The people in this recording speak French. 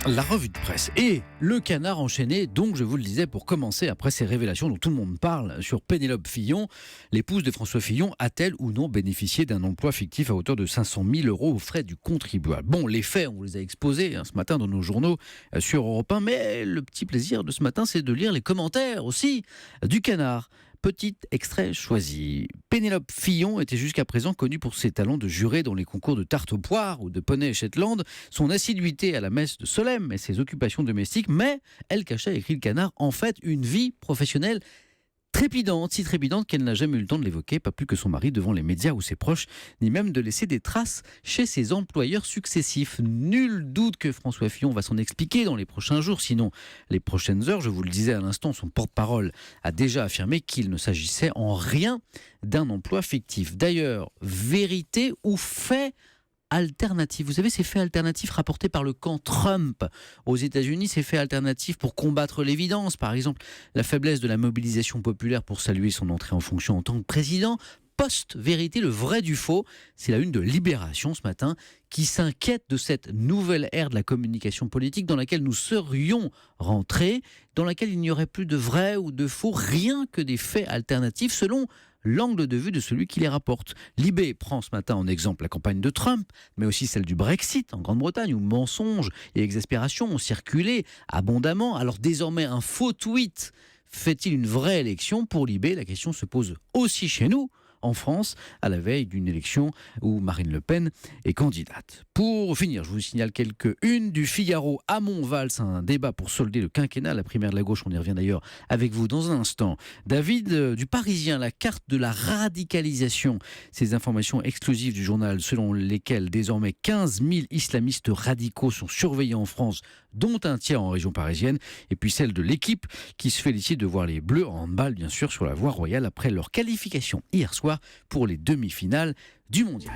La revue de presse et le canard enchaîné, donc je vous le disais pour commencer, après ces révélations dont tout le monde parle sur Pénélope Fillon, l'épouse de François Fillon a-t-elle ou non bénéficié d'un emploi fictif à hauteur de 500 000 € aux frais du contribuable? Bon, les faits, on vous les a exposés ce matin dans nos journaux sur Europe 1, mais le petit plaisir de ce matin, c'est de lire les commentaires aussi du canard. Petit extrait choisi. Pénélope Fillon était jusqu'à présent connue pour ses talents de jurée dans les concours de tarte aux poires ou de poney Shetland, son assiduité à la messe de Solesmes et ses occupations domestiques, mais elle cachait, écrit le canard, en fait une vie professionnelle trépidante, si trépidante qu'elle n'a jamais eu le temps de l'évoquer, pas plus que son mari devant les médias ou ses proches, ni même de laisser des traces chez ses employeurs successifs. Nul doute que François Fillon va s'en expliquer dans les prochains jours, sinon les prochaines heures. Je vous le disais à l'instant, son porte-parole a déjà affirmé qu'il ne s'agissait en rien d'un emploi fictif. D'ailleurs, vérité ou fait alternatifs. Vous savez, ces faits alternatifs rapportés par le camp Trump aux États-Unis, ces faits alternatifs pour combattre l'évidence, par exemple la faiblesse de la mobilisation populaire pour saluer son entrée en fonction en tant que président. Post-vérité, le vrai du faux, c'est la une de Libération ce matin qui s'inquiète de cette nouvelle ère de la communication politique dans laquelle nous serions rentrés, dans laquelle il n'y aurait plus de vrai ou de faux, rien que des faits alternatifs selon l'angle de vue de celui qui les rapporte. Libé prend ce matin en exemple la campagne de Trump, mais aussi celle du Brexit en Grande-Bretagne, où mensonges et exaspération ont circulé abondamment. Alors désormais, un faux tweet fait-il une vraie élection? Pour Libé, la question se pose aussi chez nous, en France, à la veille d'une élection où Marine Le Pen est candidate. Pour finir, je vous signale quelques unes du Figaro à Montval, un débat pour solder le quinquennat, la primaire de la gauche, on y revient d'ailleurs avec vous dans un instant. David du Parisien, la carte de la radicalisation, ces informations exclusives du journal selon lesquelles désormais 15 000 islamistes radicaux sont surveillés en France, dont un tiers en région parisienne, et puis celle de l'équipe qui se félicite de voir les Bleus en handball, bien sûr, sur la voie royale après leur qualification hier soir pour les demi-finales du mondial.